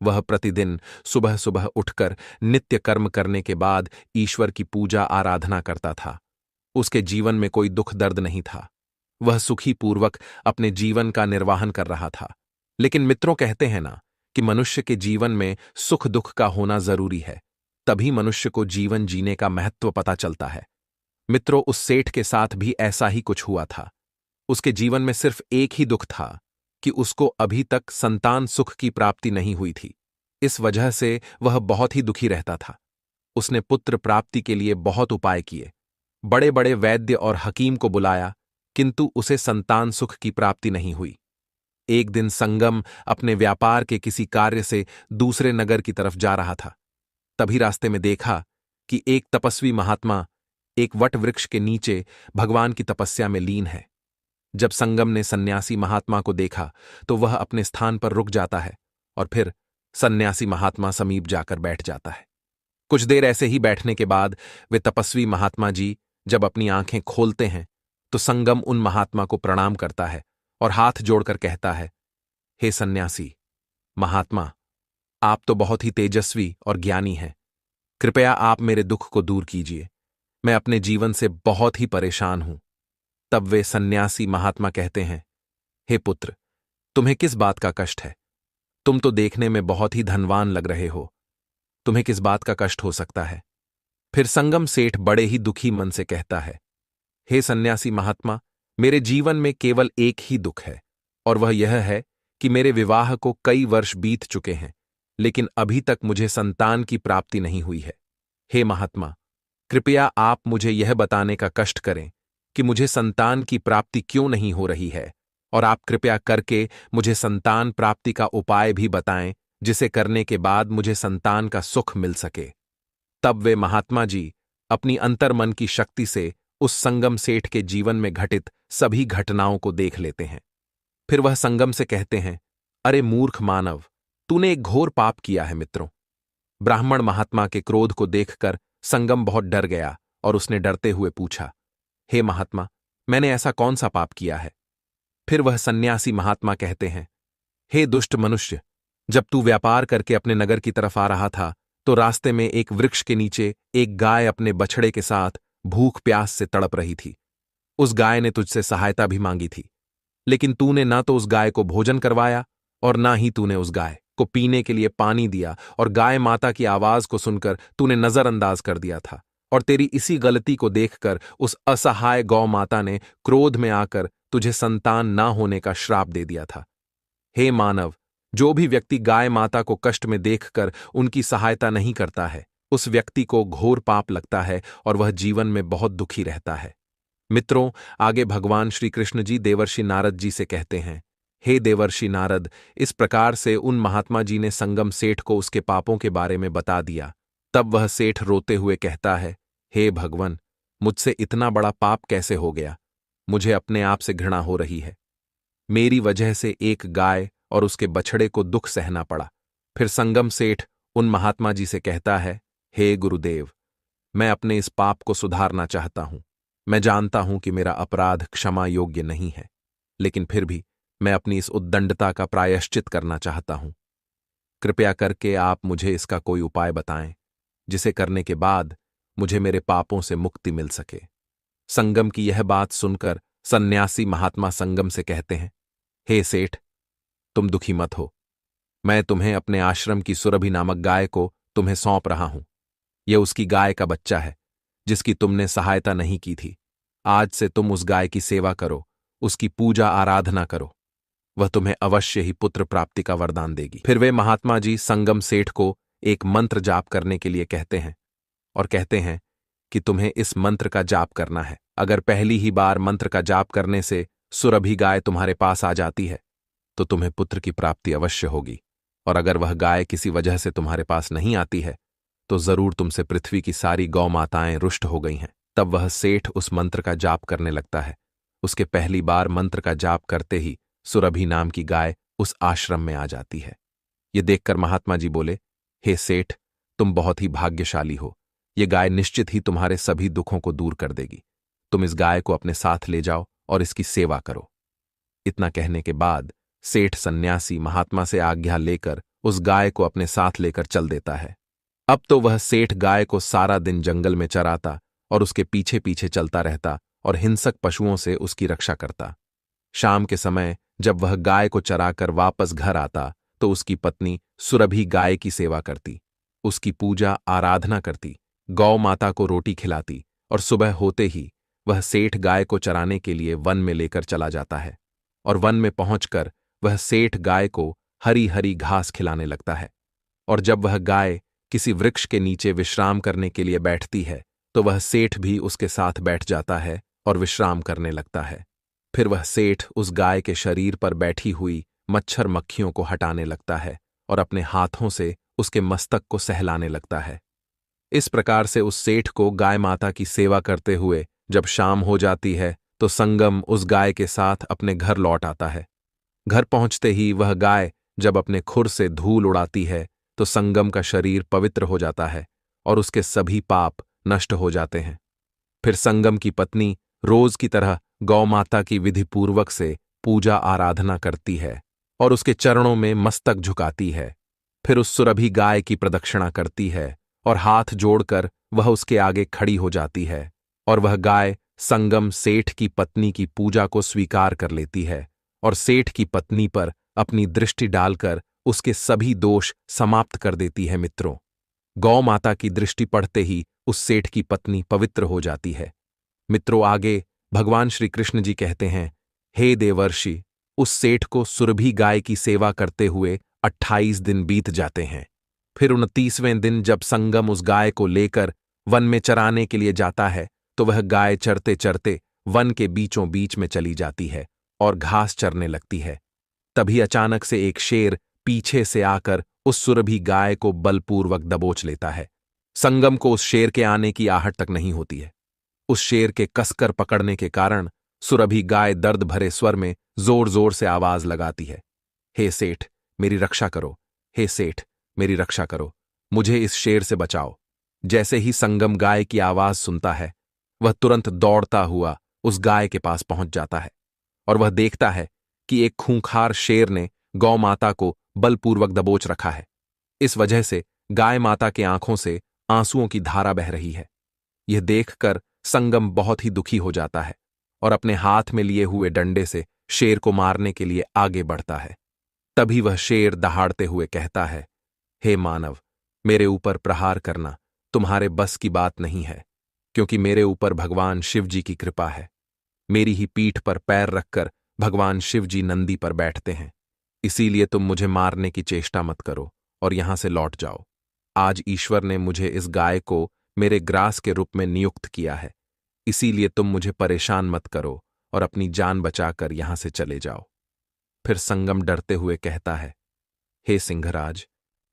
वह प्रतिदिन सुबह सुबह उठकर नित्य कर्म करने के बाद ईश्वर की पूजा आराधना करता था। उसके जीवन में कोई दुख दर्द नहीं था। वह सुखी पूर्वक अपने जीवन का निर्वाहन कर रहा था। लेकिन मित्रों, कहते हैं ना कि मनुष्य के जीवन में सुख दुख का होना जरूरी है, तभी मनुष्य को जीवन जीने का महत्व पता चलता है। मित्रों, उस सेठ के साथ भी ऐसा ही कुछ हुआ था। उसके जीवन में सिर्फ एक ही दुख था कि उसको अभी तक संतान सुख की प्राप्ति नहीं हुई थी। इस वजह से वह बहुत ही दुखी रहता था। उसने पुत्र प्राप्ति के लिए बहुत उपाय किए, बड़े बड़े वैद्य और हकीम को बुलाया, किंतु उसे संतान सुख की प्राप्ति नहीं हुई। एक दिन संगम अपने व्यापार के किसी कार्य से दूसरे नगर की तरफ जा रहा था। तभी रास्ते में देखा कि एक तपस्वी महात्मा एक वट वृक्ष के नीचे भगवान की तपस्या में लीन है। जब संगम ने सन्यासी महात्मा को देखा तो वह अपने स्थान पर रुक जाता है और फिर सन्यासी महात्मा समीप जाकर बैठ जाता है। कुछ देर ऐसे ही बैठने के बाद वे तपस्वी महात्मा जी जब अपनी आंखें खोलते हैं तो संगम उन महात्मा को प्रणाम करता है और हाथ जोड़कर कहता है, हे सन्यासी महात्मा, आप तो बहुत ही तेजस्वी और ज्ञानी हैं। कृपया आप मेरे दुख को दूर कीजिए। मैं अपने जीवन से बहुत ही परेशान हूं। तब वे सन्यासी महात्मा कहते हैं, हे पुत्र, तुम्हें किस बात का कष्ट है? तुम तो देखने में बहुत ही धनवान लग रहे हो। तुम्हें किस बात का कष्ट हो सकता है? फिर संगम सेठ बड़े ही दुखी मन से कहता है, हे सन्यासी महात्मा, मेरे जीवन में केवल एक ही दुख है, और वह यह है कि मेरे विवाह को कई वर्ष बीत चुके हैं, लेकिन अभी तक मुझे संतान की प्राप्ति नहीं हुई है। हे महात्मा, कृपया आप मुझे यह बताने का कष्ट करें कि मुझे संतान की प्राप्ति क्यों नहीं हो रही है, और आप कृपया करके मुझे संतान प्राप्ति का उपाय भी बताएं, जिसे करने के बाद मुझे संतान का सुख मिल सके। तब वे महात्मा जी अपनी अंतर्मन की शक्ति से उस संगम सेठ के जीवन में घटित सभी घटनाओं को देख लेते हैं। फिर वह संगम से कहते हैं, अरे मूर्ख मानव, तूने एक घोर पाप किया है। मित्रों, ब्राह्मण महात्मा के क्रोध को देखकर संगम बहुत डर गया और उसने डरते हुए पूछा, हे महात्मा, मैंने ऐसा कौन सा पाप किया है? फिर वह सन्यासी महात्मा कहते हैं, हे दुष्ट मनुष्य, जब तू व्यापार करके अपने नगर की तरफ आ रहा था तो रास्ते में एक वृक्ष के नीचे एक गाय अपने बछड़े के साथ भूख प्यास से तड़प रही थी। उस गाय ने तुझसे सहायता भी मांगी थी, लेकिन तूने ना तो उस गाय को भोजन करवाया और ना ही तूने उस गाय को पीने के लिए पानी दिया, और गाय माता की आवाज को सुनकर तूने नजरअंदाज कर दिया था, और तेरी इसी गलती को देखकर उस असहाय गौ माता ने क्रोध में आकर तुझे संतान ना होने का श्राप दे दिया था। हे मानव, जो भी व्यक्ति गाय माता को कष्ट में देखकर उनकी सहायता नहीं करता है, उस व्यक्ति को घोर पाप लगता है और वह जीवन में बहुत दुखी रहता है। मित्रों, आगे भगवान श्री कृष्ण जी देवर्षि नारद जी से कहते हैं, हे देवर्षि नारद, इस प्रकार से उन महात्मा जी ने संगम सेठ को उसके पापों के बारे में बता दिया। तब वह सेठ रोते हुए कहता है, हे भगवान, मुझसे इतना बड़ा पाप कैसे हो गया? मुझे अपने आप से घृणा हो रही है। मेरी वजह से एक गाय और उसके बछड़े को दुख सहना पड़ा। फिर संगम सेठ उन महात्मा जी से कहता है, हे गुरुदेव, मैं अपने इस पाप को सुधारना चाहता हूं। मैं जानता हूं कि मेरा अपराध क्षमा योग्य नहीं है, लेकिन फिर भी मैं अपनी इस उद्दंडता का प्रायश्चित करना चाहता हूं। कृपया करके आप मुझे इसका कोई उपाय बताएं, जिसे करने के बाद मुझे मेरे पापों से मुक्ति मिल सके। संगम की यह बात सुनकर सन्यासी महात्मा संगम से कहते हैं, हे सेठ, तुम दुखी मत हो। मैं तुम्हें अपने आश्रम की सुरभि नामक गाय को तुम्हें सौंप रहा हूं। यह उसकी गाय का बच्चा है, जिसकी तुमने सहायता नहीं की थी। आज से तुम उस गाय की सेवा करो, उसकी पूजा आराधना करो। वह तुम्हें अवश्य ही पुत्र प्राप्ति का वरदान देगी। फिर वे महात्मा जी संगम सेठ को एक मंत्र जाप करने के लिए कहते हैं और कहते हैं कि तुम्हें इस मंत्र का जाप करना है। अगर पहली ही बार मंत्र का जाप करने से सुरभि गाय तुम्हारे पास आ जाती है, तो तुम्हें पुत्र की प्राप्ति अवश्य होगी। और अगर वह गाय किसी वजह से तुम्हारे पास नहीं आती है, तो जरूर तुमसे पृथ्वी की सारी गौ माताएं रुष्ट हो गई हैं। तब वह सेठ उस मंत्र का जाप करने लगता है। उसके पहली बार मंत्र का जाप करते ही सुरभि नाम की गाय उस आश्रम में आ जाती है। ये देखकर महात्मा जी बोले, हे सेठ, तुम बहुत ही भाग्यशाली हो। ये गाय निश्चित ही तुम्हारे सभी दुखों को दूर कर देगी। तुम इस गाय को अपने साथ ले जाओ और इसकी सेवा करो। इतना कहने के बाद सेठ सन्यासी महात्मा से आज्ञा लेकर उस गाय को अपने साथ लेकर चल देता है। अब तो वह सेठ गाय को सारा दिन जंगल में चराता और उसके पीछे पीछे चलता रहता और हिंसक पशुओं से उसकी रक्षा करता। शाम के समय जब वह गाय को चराकर वापस घर आता, तो उसकी पत्नी सुरभि गाय की सेवा करती, उसकी पूजा आराधना करती, गौ माता को रोटी खिलाती और सुबह होते ही वह सेठ गाय को चराने के लिए वन में लेकर चला जाता है। और वन में पहुंचकर वह सेठ गाय को हरी हरी घास खिलाने लगता है। और जब वह गाय किसी वृक्ष के नीचे विश्राम करने के लिए बैठती है, तो वह सेठ भी उसके साथ बैठ जाता है और विश्राम करने लगता है। फिर वह सेठ उस गाय के शरीर पर बैठी हुई मच्छर मक्खियों को हटाने लगता है और अपने हाथों से उसके मस्तक को सहलाने लगता है। इस प्रकार से उस सेठ को गाय माता की सेवा करते हुए जब शाम हो जाती है, तो संगम उस गाय के साथ अपने घर लौट आता है। घर पहुंचते ही वह गाय जब अपने खुर से धूल उड़ाती है, तो संगम का शरीर पवित्र हो जाता है और उसके सभी पाप नष्ट हो जाते हैं। फिर संगम की पत्नी रोज की तरह गौ माता की विधिपूर्वक से पूजा आराधना करती है और उसके चरणों में मस्तक झुकाती है। फिर उस सुरभि गाय की प्रदक्षिणा करती है और हाथ जोड़कर वह उसके आगे खड़ी हो जाती है, और वह गाय संगम सेठ की पत्नी की पूजा को स्वीकार कर लेती है और सेठ की पत्नी पर अपनी दृष्टि डालकर उसके सभी दोष समाप्त कर देती है। मित्रों, गौ माता की दृष्टि पड़ते ही उस सेठ की पत्नी पवित्र हो जाती है। मित्रों, आगे भगवान श्री कृष्ण जी कहते हैं, हे देवर्षि, उस सेठ को सुरभि गाय की सेवा करते हुए 28 दिन बीत जाते हैं। फिर 29वें दिन जब संगम उस गाय को लेकर वन में चराने के लिए जाता है, तो वह गाय चरते चरते वन के बीचों बीच में चली जाती है और घास चरने लगती है। तभी अचानक से एक शेर पीछे से आकर उस सुरभि गाय को बलपूर्वक दबोच लेता है। संगम को उस शेर के आने की आहट तक नहीं होती है। उस शेर के कसकर पकड़ने के कारण सुरभि गाय दर्द भरे स्वर में जोर जोर से आवाज लगाती है, हे सेठ, मेरी रक्षा करो, हे सेठ, मेरी रक्षा करो, मुझे इस शेर से बचाओ। जैसे ही संगम गाय की आवाज सुनता है, वह तुरंत दौड़ता हुआ उस गाय के पास पहुंच जाता है और वह देखता है कि एक खूंखार शेर ने गौ माता को बलपूर्वक दबोच रखा है। इस वजह से गाय माता की आंखों से आंसुओं की धारा बह रही है। यह देखकर संगम बहुत ही दुखी हो जाता है और अपने हाथ में लिए हुए डंडे से शेर को मारने के लिए आगे बढ़ता है। तभी वह शेर दहाड़ते हुए कहता है, हे मानव, मेरे ऊपर प्रहार करना तुम्हारे बस की बात नहीं है, क्योंकि मेरे ऊपर भगवान शिव जी की कृपा है। मेरी ही पीठ पर पैर रखकर भगवान शिव जी नंदी पर बैठते हैं, इसीलिए तुम मुझे मारने की चेष्टा मत करो और यहां से लौट जाओ। आज ईश्वर ने मुझे इस गाय को मेरे ग्रास के रूप में नियुक्त किया है, इसीलिए तुम मुझे परेशान मत करो और अपनी जान बचाकर यहां से चले जाओ। फिर संगम डरते हुए कहता है, हे सिंहराज,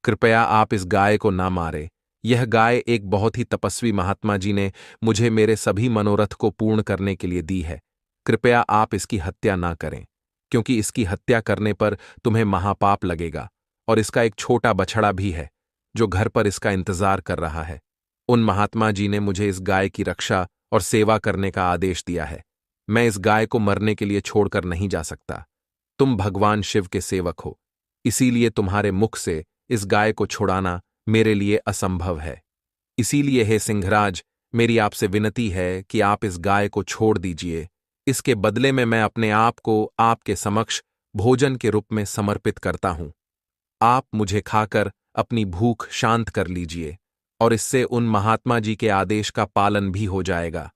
कृपया आप इस गाय को ना मारे। यह गाय एक बहुत ही तपस्वी महात्मा जी ने मुझे मेरे सभी मनोरथ को पूर्ण करने के लिए दी है। कृपया आप इसकी हत्या ना करें, क्योंकि इसकी हत्या करने पर तुम्हें महापाप लगेगा, और इसका एक छोटा बछड़ा भी है जो घर पर इसका इंतजार कर रहा है। उन महात्मा जी ने मुझे इस गाय की रक्षा और सेवा करने का आदेश दिया है। मैं इस गाय को मरने के लिए छोड़कर नहीं जा सकता। तुम भगवान शिव के सेवक हो, इसीलिए तुम्हारे मुख से इस गाय को छुड़ाना मेरे लिए असंभव है। इसीलिए हे सिंहराज, मेरी आपसे विनती है कि आप इस गाय को छोड़ दीजिए। इसके बदले में मैं अपने आप को आपके समक्ष भोजन के रूप में समर्पित करता हूं। आप मुझे खाकर अपनी भूख शांत कर लीजिए, और इससे उन महात्मा जी के आदेश का पालन भी हो जाएगा।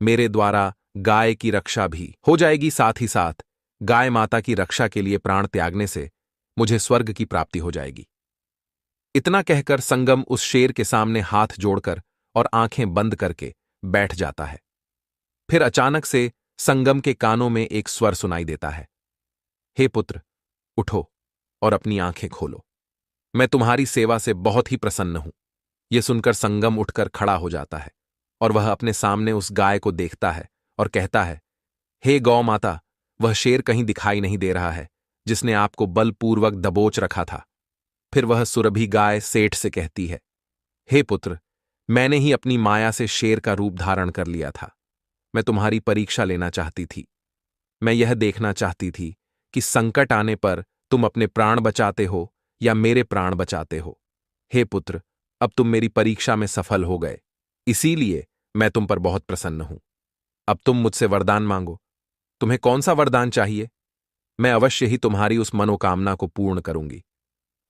मेरे द्वारा गाय की रक्षा भी हो जाएगी, साथ ही साथ गाय माता की रक्षा के लिए प्राण त्यागने से मुझे स्वर्ग की प्राप्ति हो जाएगी। इतना कहकर संगम उस शेर के सामने हाथ जोड़कर और आंखें बंद करके बैठ जाता है। फिर अचानक से संगम के कानों में एक स्वर सुनाई देता है, हे पुत्र, उठो और अपनी आंखें खोलो। मैं तुम्हारी सेवा से बहुत ही प्रसन्न हूं। यह सुनकर संगम उठकर खड़ा हो जाता है और वह अपने सामने उस गाय को देखता है और कहता है, हे गौ माता, वह शेर कहीं दिखाई नहीं दे रहा है जिसने आपको बलपूर्वक दबोच रखा था। फिर वह सुरभि गाय सेठ से कहती है, हे पुत्र, मैंने ही अपनी माया से शेर का रूप धारण कर लिया था। मैं तुम्हारी परीक्षा लेना चाहती थी। मैं यह देखना चाहती थी कि संकट आने पर तुम अपने प्राण बचाते हो या मेरे प्राण बचाते हो। हे पुत्र, अब तुम मेरी परीक्षा में सफल हो गए, इसीलिए मैं तुम पर बहुत प्रसन्न हूं। अब तुम मुझसे वरदान मांगो। तुम्हें कौन सा वरदान चाहिए? मैं अवश्य ही तुम्हारी उस मनोकामना को पूर्ण करूंगी।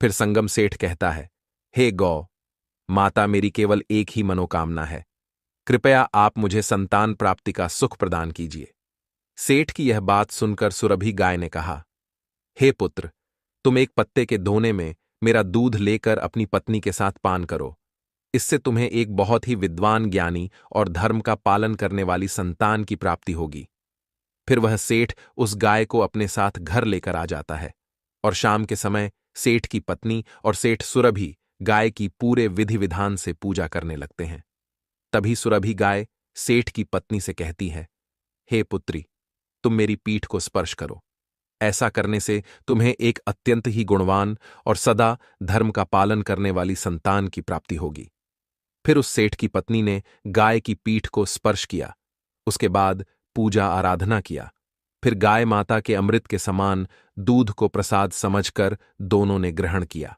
फिर संगम सेठ कहता है, हे गौ माता, मेरी केवल एक ही मनोकामना है। कृपया आप मुझे संतान प्राप्ति का सुख प्रदान कीजिए। सेठ की यह बात सुनकर सुरभि गाय ने कहा, हे पुत्र, तुम एक पत्ते के दोने में मेरा दूध लेकर अपनी पत्नी के साथ पान करो। इससे तुम्हें एक बहुत ही विद्वान, ज्ञानी और धर्म का पालन करने वाली संतान की प्राप्ति होगी। फिर वह सेठ उस गाय को अपने साथ घर लेकर आ जाता है, और शाम के समय सेठ की पत्नी और सेठ सुरभि गाय की पूरे विधि विधान से पूजा करने लगते हैं। तभी सुरभि गाय सेठ की पत्नी से कहती है, हे पुत्री, तुम मेरी पीठ को स्पर्श करो। ऐसा करने से तुम्हें एक अत्यंत ही गुणवान और सदा धर्म का पालन करने वाली संतान की प्राप्ति होगी। फिर उस सेठ की पत्नी ने गाय की पीठ को स्पर्श किया, उसके बाद पूजा आराधना किया। फिर गाय माता के अमृत के समान दूध को प्रसाद समझकर दोनों ने ग्रहण किया।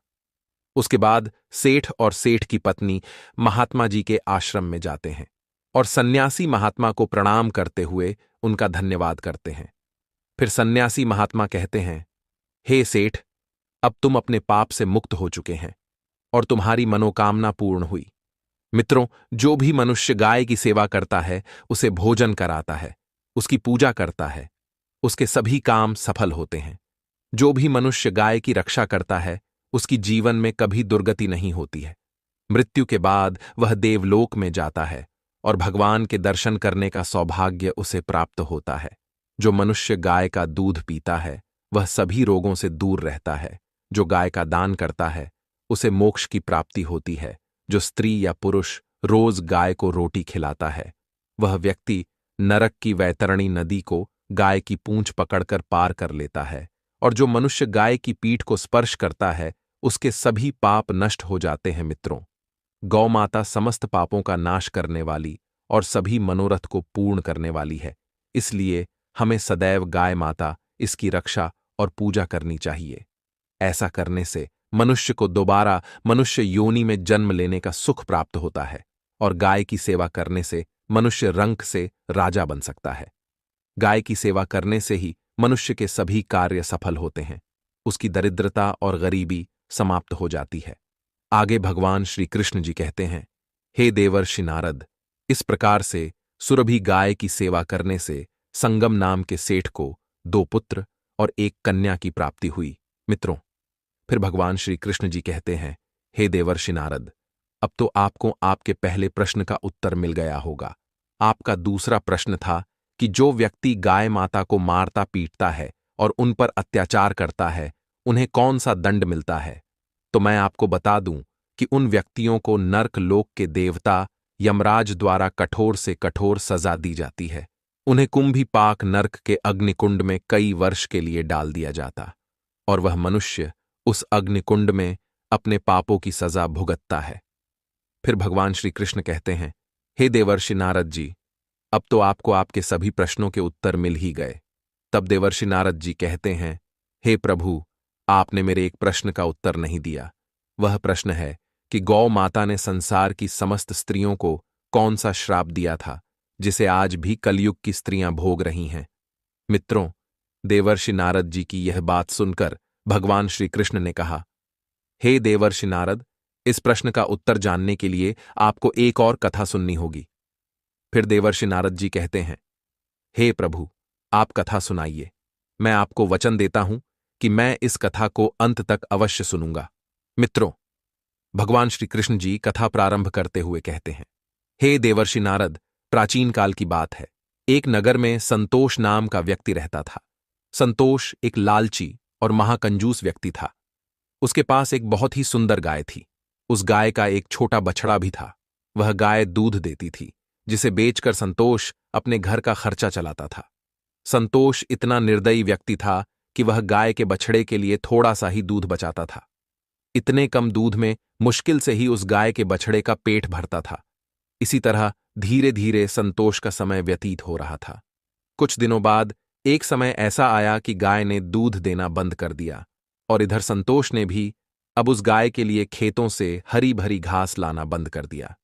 उसके बाद सेठ और सेठ की पत्नी महात्मा जी के आश्रम में जाते हैं और सन्यासी महात्मा को प्रणाम करते हुए उनका धन्यवाद करते हैं। फिर सन्यासी महात्मा कहते हैं, हे सेठ, अब तुम अपने पाप से मुक्त हो चुके हैं और तुम्हारी मनोकामना पूर्ण हुई। मित्रों, जो भी मनुष्य गाय की सेवा करता है, उसे भोजन कराता है, उसकी पूजा करता है, उसके सभी काम सफल होते हैं। जो भी मनुष्य गाय की रक्षा करता है, उसकी जीवन में कभी दुर्गति नहीं होती है। मृत्यु के बाद वह देवलोक में जाता है और भगवान के दर्शन करने का सौभाग्य उसे प्राप्त होता है। जो मनुष्य गाय का दूध पीता है, वह सभी रोगों से दूर रहता है। जो गाय का दान करता है, उसे मोक्ष की प्राप्ति होती है। जो स्त्री या पुरुष रोज गाय को रोटी खिलाता है, वह व्यक्ति नरक की वैतरणी नदी को गाय की पूंछ पकड़कर पार कर लेता है। और जो मनुष्य गाय की पीठ को स्पर्श करता है, उसके सभी पाप नष्ट हो जाते हैं। मित्रों, गौ माता समस्त पापों का नाश करने वाली और सभी मनोरथ को पूर्ण करने वाली है। इसलिए हमें सदैव गाय माता, इसकी रक्षा और पूजा करनी चाहिए। ऐसा करने से मनुष्य को दोबारा मनुष्य योनि में जन्म लेने का सुख प्राप्त होता है, और गाय की सेवा करने से मनुष्य रंक से राजा बन सकता है। गाय की सेवा करने से ही मनुष्य के सभी कार्य सफल होते हैं, उसकी दरिद्रता और गरीबी समाप्त हो जाती है। आगे भगवान श्री कृष्ण जी कहते हैं, हे देवर्षि नारद, इस प्रकार से सुरभि गाय की सेवा करने से संगम नाम के सेठ को 2 पुत्र और 1 कन्या की प्राप्ति हुई। मित्रों, फिर भगवान श्री कृष्ण जी कहते हैं, हे देवर्षि नारद, अब तो आपको आपके पहले प्रश्न का उत्तर मिल गया होगा। आपका दूसरा प्रश्न था कि जो व्यक्ति गाय माता को मारता पीटता है और उन पर अत्याचार करता है, उन्हें कौन सा दंड मिलता है। तो मैं आपको बता दूं कि उन व्यक्तियों को नर्क लोक के देवता यमराज द्वारा कठोर से कठोर सजा दी जाती है। उन्हें कुंभीपाक नर्क के अग्निकुंड में कई वर्ष के लिए डाल दिया जाता और वह मनुष्य उस अग्निकुंड में अपने पापों की सजा भुगतता है। फिर भगवान श्री कृष्ण कहते हैं, हे देवर्षि नारद जी, अब तो आपको आपके सभी प्रश्नों के उत्तर मिल ही गए। तब देवर्षि नारद जी कहते हैं, हे प्रभु, आपने मेरे एक प्रश्न का उत्तर नहीं दिया। वह प्रश्न है कि गौ माता ने संसार की समस्त स्त्रियों को कौन सा श्राप दिया था जिसे आज भी कलयुग की स्त्रियां भोग रही हैं। मित्रों, देवर्षि नारद जी की यह बात सुनकर भगवान श्री कृष्ण ने कहा, हे देवर्षि नारद, इस प्रश्न का उत्तर जानने के लिए आपको एक और कथा सुननी होगी। फिर देवर्षि नारद जी कहते हैं, हे प्रभु, आप कथा सुनाइए। मैं आपको वचन देता हूं कि मैं इस कथा को अंत तक अवश्य सुनूंगा। मित्रों, भगवान श्री कृष्ण जी कथा प्रारंभ करते हुए कहते हैं, हे देवर्षि नारद, प्राचीन काल की बात है। एक नगर में संतोष नाम का व्यक्ति रहता था। संतोष एक लालची और महाकंजूस व्यक्ति था। उसके पास एक बहुत ही सुंदर गाय थी। उस गाय का एक छोटा बछड़ा भी था। वह गाय दूध देती थी, जिसे बेचकर संतोष अपने घर का खर्चा चलाता था। संतोष इतना निर्दयी व्यक्ति था कि वह गाय के बछड़े के लिए थोड़ा सा ही दूध बचाता था। इतने कम दूध में मुश्किल से ही उस गाय के बछड़े का पेट भरता था। इसी तरह धीरे धीरे संतोष का समय व्यतीत हो रहा था। कुछ दिनों बाद एक समय ऐसा आया कि गाय ने दूध देना बंद कर दिया और इधर संतोष ने भी अब उस गाय के लिए खेतों से हरी भरी घास लाना बंद कर दिया।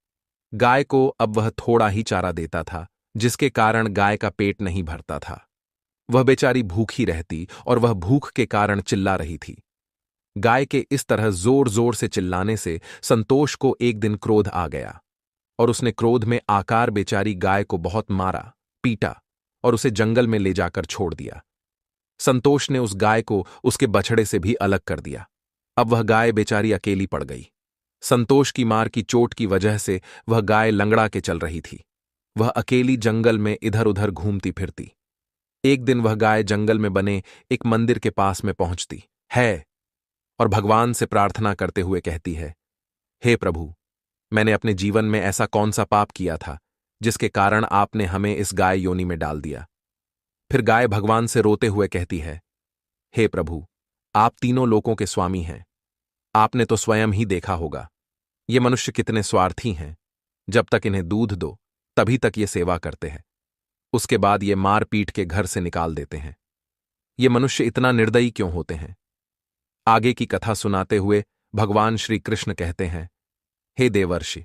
गाय को अब वह थोड़ा ही चारा देता था, जिसके कारण गाय का पेट नहीं भरता था। वह बेचारी भूखी रहती और वह भूख के कारण चिल्ला रही थी। गाय के इस तरह जोर जोर से चिल्लाने से संतोष को एक दिन क्रोध आ गया और उसने क्रोध में आकर बेचारी गाय को बहुत मारा, पीटा और उसे जंगल में ले जाकर छोड़ दिया। संतोष ने उस गाय को उसके बछड़े से भी अलग कर दिया। अब वह गाय बेचारी अकेली पड़ गई। संतोष की मार की चोट की वजह से वह गाय लंगड़ा के चल रही थी। वह अकेली जंगल में इधर उधर घूमती फिरती। एक दिन वह गाय जंगल में बने एक मंदिर के पास में पहुंचती है और भगवान से प्रार्थना करते हुए कहती है, हे प्रभु, मैंने अपने जीवन में ऐसा कौन सा पाप किया था जिसके कारण आपने हमें इस गाय योनि में डाल दिया। फिर गाय भगवान से रोते हुए कहती है, हे प्रभु, आप तीनों लोकों के स्वामी हैं। आपने तो स्वयं ही देखा होगा ये मनुष्य कितने स्वार्थी हैं। जब तक इन्हें दूध दो तभी तक ये सेवा करते हैं, उसके बाद ये मार पीट के घर से निकाल देते हैं। ये मनुष्य इतना निर्दयी क्यों होते हैं। आगे की कथा सुनाते हुए भगवान श्री कृष्ण कहते हैं, हे देवर्षि,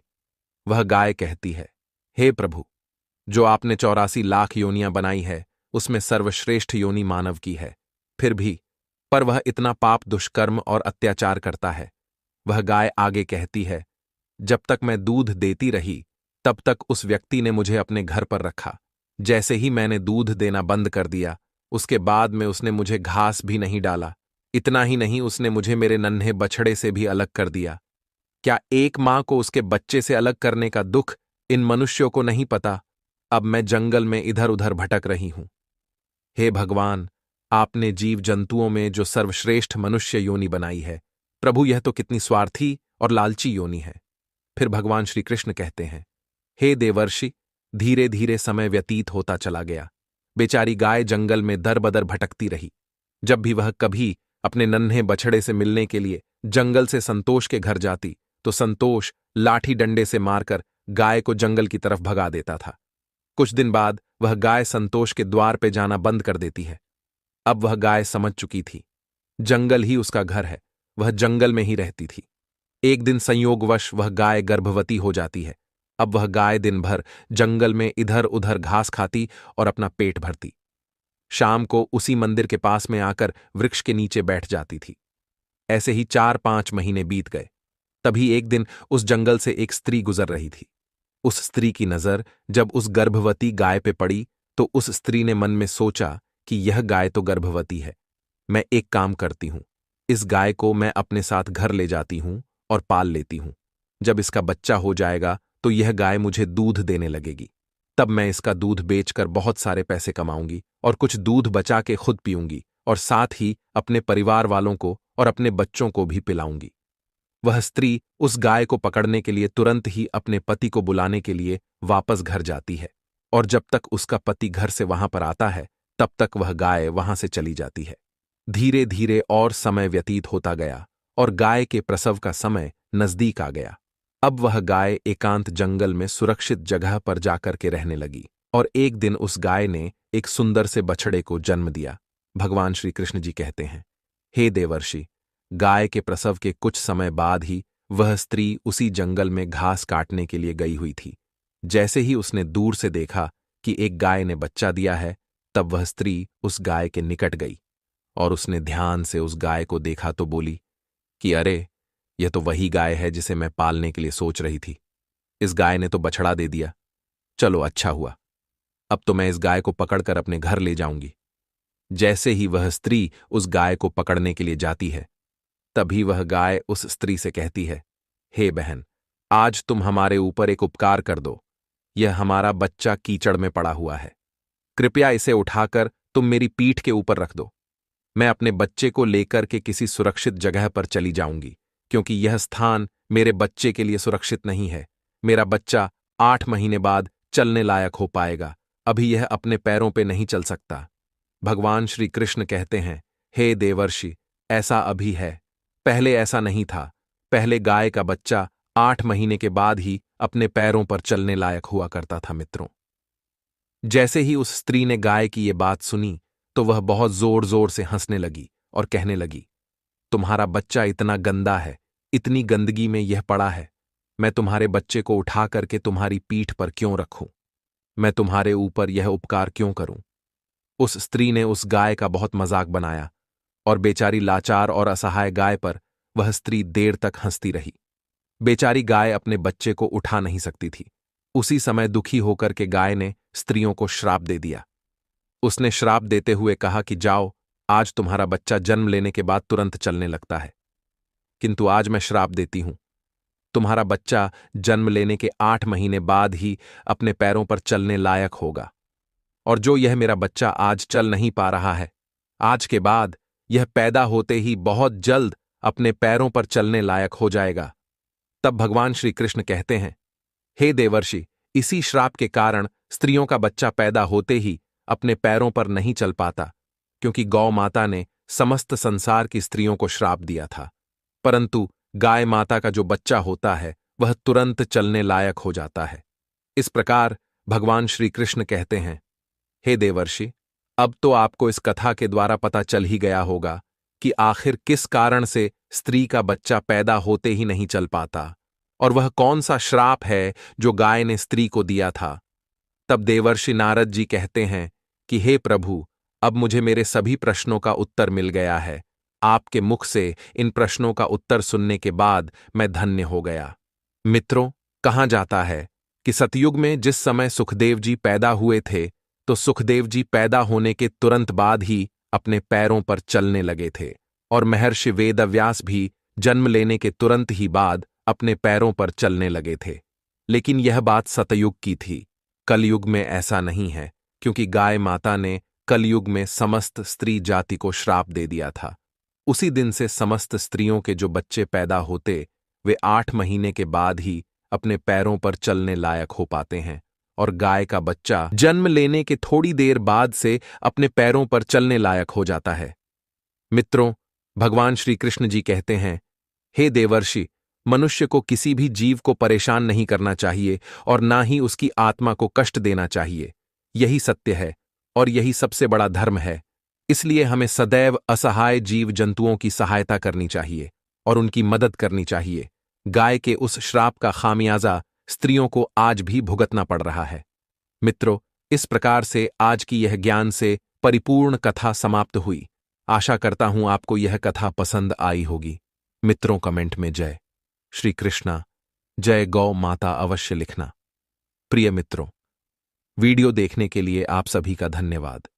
वह गाय कहती है, हे प्रभु, जो आपने 84 लाख योनियां बनाई है उसमें सर्वश्रेष्ठ योनि मानव की है। फिर भी पर वह इतना पाप दुष्कर्म और अत्याचार करता है। वह गाय आगे कहती है, जब तक मैं दूध देती रही तब तक उस व्यक्ति ने मुझे अपने घर पर रखा। जैसे ही मैंने दूध देना बंद कर दिया उसके बाद में उसने मुझे घास भी नहीं डाला। इतना ही नहीं, उसने मुझे मेरे नन्हे बछड़े से भी अलग कर दिया। क्या एक मां को उसके बच्चे से अलग करने का दुख इन मनुष्यों को नहीं पता। अब मैं जंगल में इधर उधर भटक रही हूं। हे भगवान, आपने जीव जंतुओं में जो सर्वश्रेष्ठ मनुष्य योनि बनाई है, प्रभु यह तो कितनी स्वार्थी और लालची योनि है। फिर भगवान श्री कृष्ण कहते हैं, हे देवर्षि, धीरे धीरे समय व्यतीत होता चला गया। बेचारी गाय जंगल में दर बदर भटकती रही। जब भी वह कभी अपने नन्हे बछड़े से मिलने के लिए जंगल से संतोष के घर जाती तो संतोष लाठी डंडे से मारकर गाय को जंगल की तरफ भगा देता था। कुछ दिन बाद वह गाय संतोष के द्वार पे जाना बंद कर देती है। अब वह गाय समझ चुकी थी जंगल ही उसका घर है, वह जंगल में ही रहती थी। एक दिन संयोगवश वह गाय गर्भवती हो जाती है। अब वह गाय दिन भर जंगल में इधर उधर घास खाती और अपना पेट भरती। शाम को उसी मंदिर के पास में आकर वृक्ष के नीचे बैठ जाती थी। ऐसे ही 4-5 महीने बीत गए। तभी एक दिन उस जंगल से एक स्त्री गुजर रही थी। उस स्त्री की नजर जब उस गर्भवती गाय पे पड़ी तो उस स्त्री ने मन में सोचा कि यह गाय तो गर्भवती है। मैं एक काम करती हूं, इस गाय को मैं अपने साथ घर ले जाती हूं और पाल लेती हूं। जब इसका बच्चा हो जाएगा तो यह गाय मुझे दूध देने लगेगी। तब मैं इसका दूध बेचकर बहुत सारे पैसे कमाऊंगी और कुछ दूध बचा के खुद पीऊंगी और साथ ही अपने परिवार वालों को और अपने बच्चों को भी पिलाऊंगी। वह स्त्री उस गाय को पकड़ने के लिए तुरंत ही अपने पति को बुलाने के लिए वापस घर जाती है और जब तक उसका पति घर से वहां पर आता है तब तक वह गाय वहां से चली जाती है। धीरे धीरे और समय व्यतीत होता गया और गाय के प्रसव का समय नजदीक आ गया। अब वह गाय एकांत जंगल में सुरक्षित जगह पर जाकर के रहने लगी और एक दिन उस गाय ने एक सुंदर से बछड़े को जन्म दिया। भगवान श्री कृष्ण जी कहते हैं, हे देवर्षि, गाय के प्रसव के कुछ समय बाद ही वह स्त्री उसी जंगल में घास काटने के लिए गई हुई थी। जैसे ही उसने दूर से देखा कि एक गाय ने बच्चा दिया है, तब वह स्त्री उस गाय के निकट गई और उसने ध्यान से उस गाय को देखा तो बोली कि अरे, यह तो वही गाय है जिसे मैं पालने के लिए सोच रही थी। इस गाय ने तो बछड़ा दे दिया। चलो अच्छा हुआ, अब तो मैं इस गाय को पकड़कर अपने घर ले जाऊंगी। जैसे ही वह स्त्री उस गाय को पकड़ने के लिए जाती है, तभी वह गाय उस स्त्री से कहती है, हे बहन, आज तुम हमारे ऊपर एक उपकार कर दो। यह हमारा बच्चा कीचड़ में पड़ा हुआ है। कृपया इसे उठाकर तुम मेरी पीठ के ऊपर रख दो। मैं अपने बच्चे को लेकर के किसी सुरक्षित जगह पर चली जाऊंगी, क्योंकि यह स्थान मेरे बच्चे के लिए सुरक्षित नहीं है। मेरा बच्चा 8 महीने बाद चलने लायक हो पाएगा, अभी यह अपने पैरों पे नहीं चल सकता। भगवान श्री कृष्ण कहते हैं, हे देवर्षि, ऐसा अभी है, पहले ऐसा नहीं था। पहले गाय का बच्चा 8 महीने के बाद ही अपने पैरों पर चलने लायक हुआ करता था। मित्रों, जैसे ही उस स्त्री ने गाय की ये बात सुनी तो वह बहुत जोर जोर से हंसने लगी और कहने लगी, तुम्हारा बच्चा इतना गंदा है, इतनी गंदगी में यह पड़ा है, मैं तुम्हारे बच्चे को उठा करके तुम्हारी पीठ पर क्यों रखूं? मैं तुम्हारे ऊपर यह उपकार क्यों करूं? उस स्त्री ने उस गाय का बहुत मजाक बनाया और बेचारी लाचार और असहाय गाय पर वह स्त्री देर तक हंसती रही। बेचारी गाय अपने बच्चे को उठा नहीं सकती थी। उसी समय दुखी होकर के गाय ने स्त्रियों को श्राप दे दिया। उसने श्राप देते हुए कहा कि जाओ, आज तुम्हारा बच्चा जन्म लेने के बाद तुरंत चलने लगता है, किंतु आज मैं श्राप देती हूं, तुम्हारा बच्चा जन्म लेने के 8 महीने बाद ही अपने पैरों पर चलने लायक होगा। और जो यह मेरा बच्चा आज चल नहीं पा रहा है, आज के बाद यह पैदा होते ही बहुत जल्द अपने पैरों पर चलने लायक हो जाएगा। तब भगवान श्री कृष्ण कहते हैं, हे देवर्षि, इसी श्राप के कारण स्त्रियों का बच्चा पैदा होते ही अपने पैरों पर नहीं चल पाता, क्योंकि गौ माता ने समस्त संसार की स्त्रियों को श्राप दिया था, परंतु गाय माता का जो बच्चा होता है वह तुरंत चलने लायक हो जाता है। इस प्रकार भगवान श्री कृष्ण कहते हैं, हे देवर्षि, अब तो आपको इस कथा के द्वारा पता चल ही गया होगा कि आखिर किस कारण से स्त्री का बच्चा पैदा होते ही नहीं चल पाता और वह कौन सा श्राप है जो गाय ने स्त्री को दिया था। तब देवर्षि नारद जी कहते हैं कि हे प्रभु, अब मुझे मेरे सभी प्रश्नों का उत्तर मिल गया है। आपके मुख से इन प्रश्नों का उत्तर सुनने के बाद मैं धन्य हो गया। मित्रों, कहा जाता है कि सतयुग में जिस समय सुखदेव जी पैदा हुए थे, तो सुखदेव जी पैदा होने के तुरंत बाद ही अपने पैरों पर चलने लगे थे और महर्षि वेदव्यास भी जन्म लेने के तुरंत ही बाद अपने पैरों पर चलने लगे थे। लेकिन यह बात सतयुग की थी। कलयुग में ऐसा नहीं है, क्योंकि गाय माता ने कलयुग में समस्त स्त्री जाति को श्राप दे दिया था। उसी दिन से समस्त स्त्रियों के जो बच्चे पैदा होते, वे 8 महीने के बाद ही अपने पैरों पर चलने लायक हो पाते हैं और गाय का बच्चा जन्म लेने के थोड़ी देर बाद से अपने पैरों पर चलने लायक हो जाता है। मित्रों, भगवान श्री कृष्ण जी कहते हैं, हे देवर्षि, मनुष्य को किसी भी जीव को परेशान नहीं करना चाहिए और ना ही उसकी आत्मा को कष्ट देना चाहिए। यही सत्य है और यही सबसे बड़ा धर्म है। इसलिए हमें सदैव असहाय जीव जंतुओं की सहायता करनी चाहिए और उनकी मदद करनी चाहिए। गाय के उस श्राप का खामियाजा स्त्रियों को आज भी भुगतना पड़ रहा है। मित्रों, इस प्रकार से आज की यह ज्ञान से परिपूर्ण कथा समाप्त हुई। आशा करता हूं आपको यह कथा पसंद आई होगी। मित्रों, कमेंट में जय श्री कृष्णा, जय गौ माता अवश्य लिखना। प्रिय मित्रों, वीडियो देखने के लिए आप सभी का धन्यवाद।